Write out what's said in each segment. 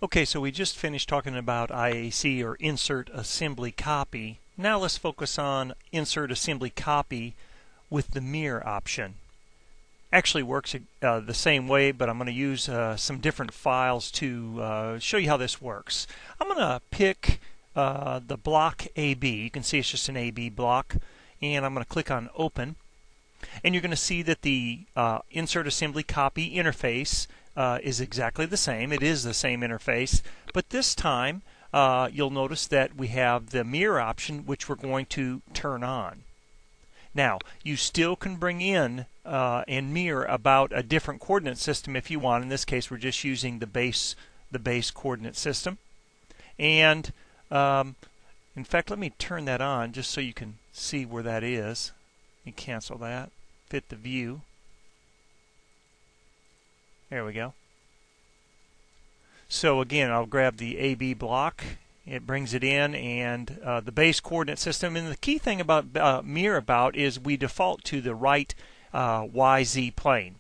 Okay, so we just finished talking about IAC, or Insert Assembly Copy. Now let's focus on Insert Assembly Copy with the mirror option. Actually works the same way, but I'm going to use some different files to show you how this works. I'm going to pick the block AB. You can see it's just an AB block, and I'm going to click on Open. And you're going to see that the Insert Assembly Copy interface is exactly the same. It is the same interface, but this time you'll notice that we have the mirror option, which we're going to turn on. Now, you still can bring in and mirror about a different coordinate system if you want. In this case, we're just using the base coordinate system. And in fact, let me turn that on just so you can see where that is. Let me cancel that. Fit the view. There we go. So again, I'll grab the AB block. It brings it in, and the base coordinate system. And the key thing about mirror about is we default to the right YZ plane.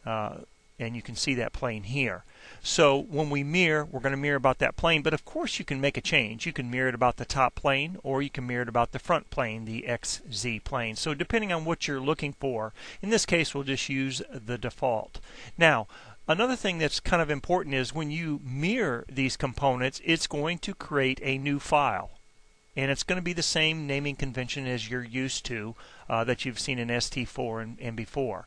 And you can see that plane here. So when we mirror, we're going to mirror about that plane, but of course you can make a change. You can mirror it about the top plane, or you can mirror it about the front plane, the XZ plane. So depending on what you're looking for, in this case we'll just use the default. Now, another thing that's kind of important is when you mirror these components, it's going to create a new file. And it's going to be the same naming convention as you're used to that you've seen in ST4 and before.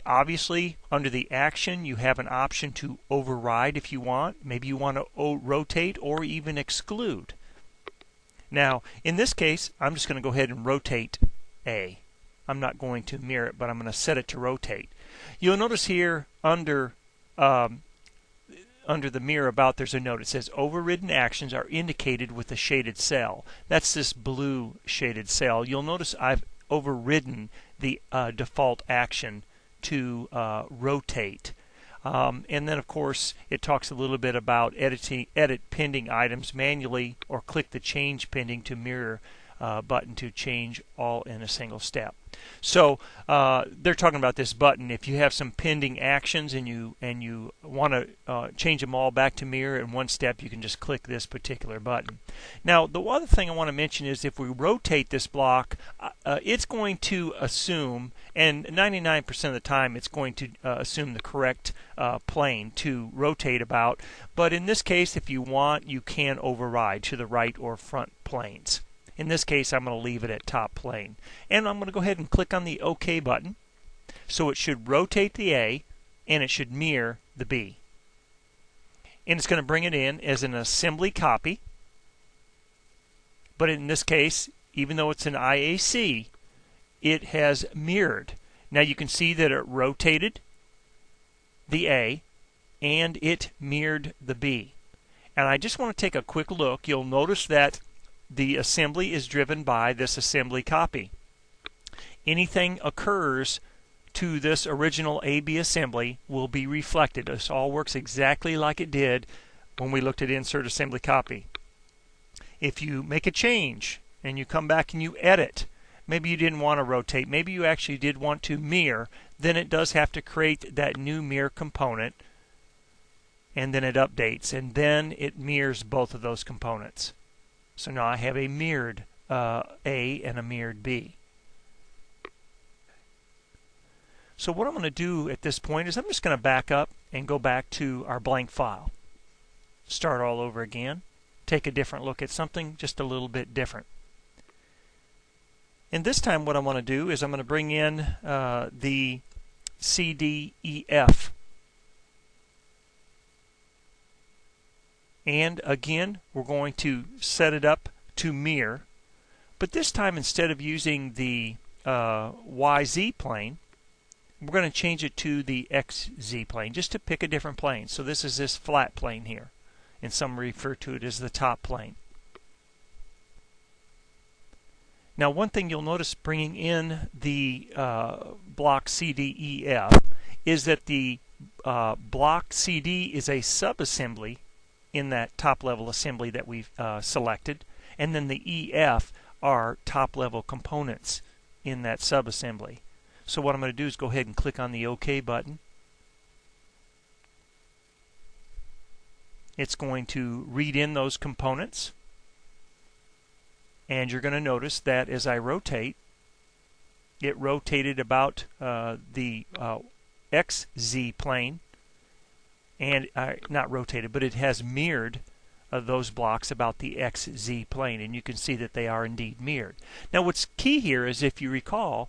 Obviously, under the action, you have an option to override if you want. Maybe you want to rotate or even exclude. Now, in this case, I'm just going to go ahead and rotate A. I'm not going to mirror it, but I'm going to set it to rotate. You'll notice here under the mirror about, there's a note. It says overridden actions are indicated with a shaded cell. That's this blue shaded cell. You'll notice I've overridden the default action to rotate. And then of course it talks a little bit about edit pending items manually, or click the change pending to mirror button to change all in a single step. So they're talking about this button. If you have some pending actions and you want to change them all back to mirror in one step, you can just click this particular button. Now, the other thing I want to mention is if we rotate this block, it's going to assume, and 99% of the time it's going to assume the correct plane to rotate about. But in this case, if you want, you can override to the right or front planes. In this case, I'm going to leave it at top plane. And I'm going to go ahead and click on the OK button. So it should rotate the A, and it should mirror the B. And it's going to bring it in as an assembly copy. But in this case, even though it's an IAC, it has mirrored. Now you can see that it rotated the A, and it mirrored the B. And I just want to take a quick look. You'll notice that the assembly is driven by this assembly copy. Anything occurs to this original AB assembly will be reflected. This all works exactly like it did when we looked at Insert Assembly Copy. If you make a change and you come back and you edit, maybe you didn't want to rotate, maybe you actually did want to mirror, then it does have to create that new mirror component, and then it updates, and then it mirrors both of those components. So now I have a mirrored A and a mirrored B. So what I'm going to do at this point is I'm just going to back up and go back to our blank file. Start all over again. Take a different look at something just a little bit different. And this time what I want to do is I'm going to bring in the CDEF. And again, we're going to set it up to mirror. But this time, instead of using the YZ plane, we're going to change it to the XZ plane, just to pick a different plane. So this is this flat plane here, and some refer to it as the top plane. Now, one thing you'll notice bringing in the block CDEF is that the block CD is a subassembly in that top level assembly that we've selected, and then the EF are top level components in that subassembly. So what I'm going to do is go ahead and click on the OK button. It's going to read in those components, and you're going to notice that as I rotate, it rotated about the XZ plane, and not rotated, but it has mirrored those blocks about the XZ plane, and you can see that they are indeed mirrored. Now what's key here is, if you recall,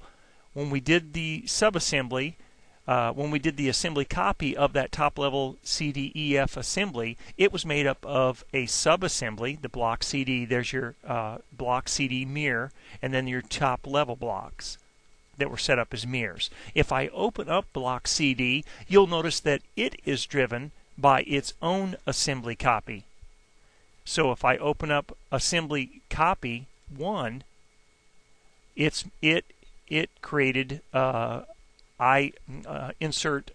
when we did the subassembly, when we did the assembly copy of that top level CDEF assembly, it was made up of a subassembly, the block CD, there's your block CD mirror, and then your top level blocks that were set up as mirrors. If I open up block CD, you'll notice that it is driven by its own assembly copy. So if I open up assembly copy 1, it created I insert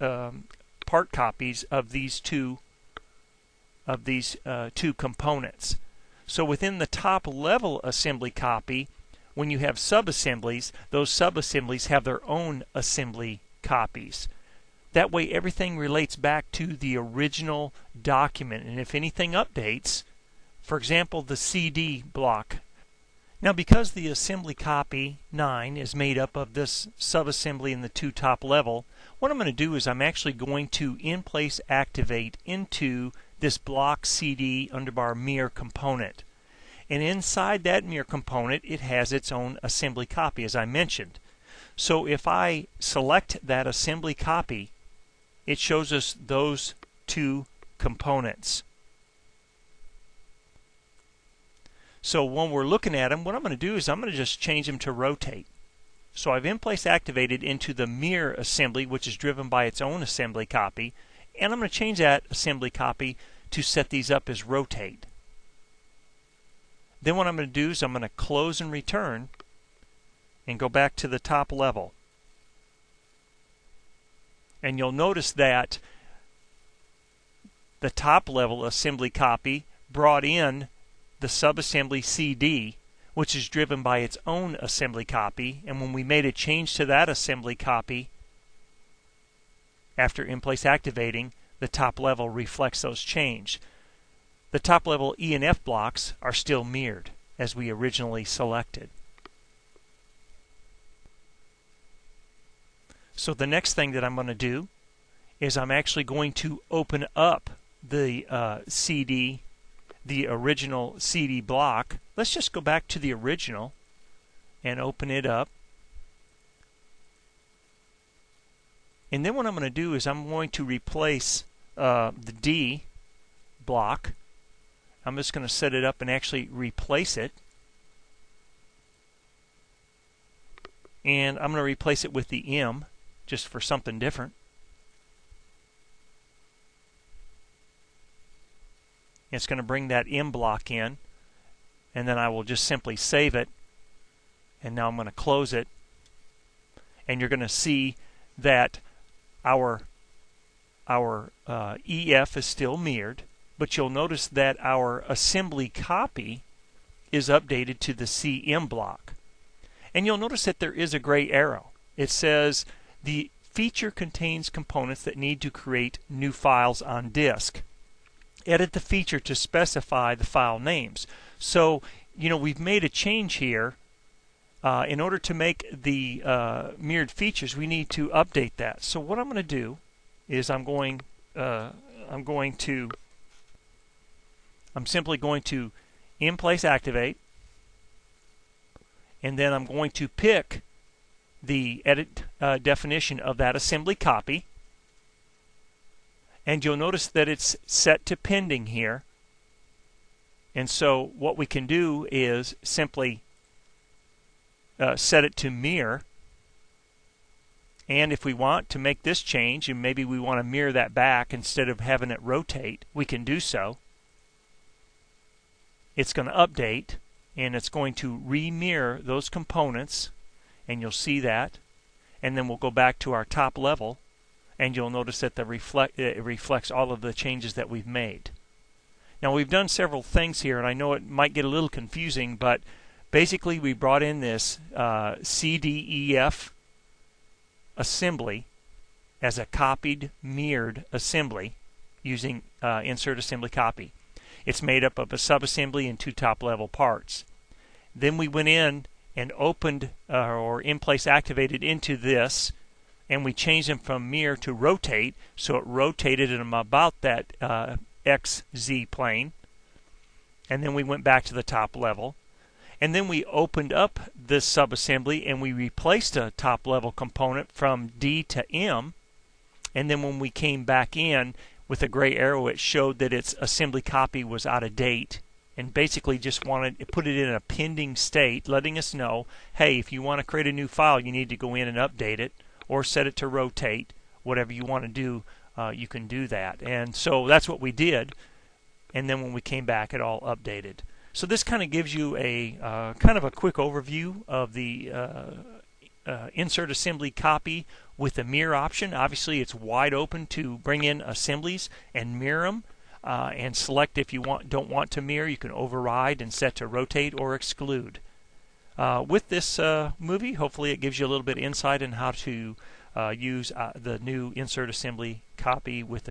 part copies of these two components. So within the top level assembly copy, when you have subassemblies, those subassemblies have their own assembly copies. That way everything relates back to the original document, and if anything updates, for example the CD block. Now because the assembly copy 9 is made up of this subassembly in the two top level, what I'm going to do is I'm actually going to in-place activate into this block CD underbar mirror component. And inside that mirror component, it has its own assembly copy, as I mentioned. So if I select that assembly copy, it shows us those two components. So when we're looking at them, what I'm going to do is I'm going to just change them to rotate. So I've in-place activated into the mirror assembly, which is driven by its own assembly copy, and I'm going to change that assembly copy to set these up as rotate. Then what I'm going to do is I'm going to close and return and go back to the top level. And you'll notice that the top level assembly copy brought in the subassembly CD, which is driven by its own assembly copy, and when we made a change to that assembly copy after in-place activating, the top level reflects those changes. The top level E and F blocks are still mirrored as we originally selected. So the next thing that I'm going to do is I'm actually going to open up the the original CD block. Let's just go back to the original and open it up. And then what I'm going to do is I'm going to replace the D block. I'm just going to set it up and actually replace it. And I'm going to replace it with the M, just for something different. It's going to bring that M block in, and then I will just simply save it. And now I'm going to close it, and you're going to see that our EF is still mirrored, but you'll notice that our assembly copy is updated to the CM block. And you'll notice that there is a gray arrow. It says the feature contains components that need to create new files on disk. Edit the feature to specify the file names. So, you know, we've made a change here. In order to make the mirrored features, we need to update that. So what I'm going to do is I'm simply going to in-place activate, and then I'm going to pick the edit definition of that assembly copy, and you'll notice that it's set to pending here. And so what we can do is simply set it to mirror, and if we want to make this change and maybe we want to mirror that back instead of having it rotate, we can do so. It's going to update, and it's going to re-mirror those components, and you'll see that. And then we'll go back to our top level, and you'll notice that it reflects all of the changes that we've made. Now we've done several things here, and I know it might get a little confusing, but basically we brought in this CDEF assembly as a copied mirrored assembly using insert assembly copy. It's made up of a subassembly and 2 top-level parts. Then we went in and opened or in-place activated into this, and we changed them from mirror to rotate, so it rotated them about that XZ plane. And then we went back to the top level. And then we opened up this subassembly and we replaced a top level component from D to M. And then when we came back in with a gray arrow, it showed that its assembly copy was out of date, and basically just put it in a pending state, letting us know, hey, if you want to create a new file, you need to go in and update it or set it to rotate. Whatever you want to do, you can do that. And so that's what we did. And then when we came back, it all updated. So this kind of gives you a kind of a quick overview of the insert assembly copy with the mirror option. Obviously, it's wide open to bring in assemblies and mirror them, and select if you don't want to mirror. You can override and set to rotate or exclude. With this movie, hopefully it gives you a little bit of insight in how to use the new insert assembly copy with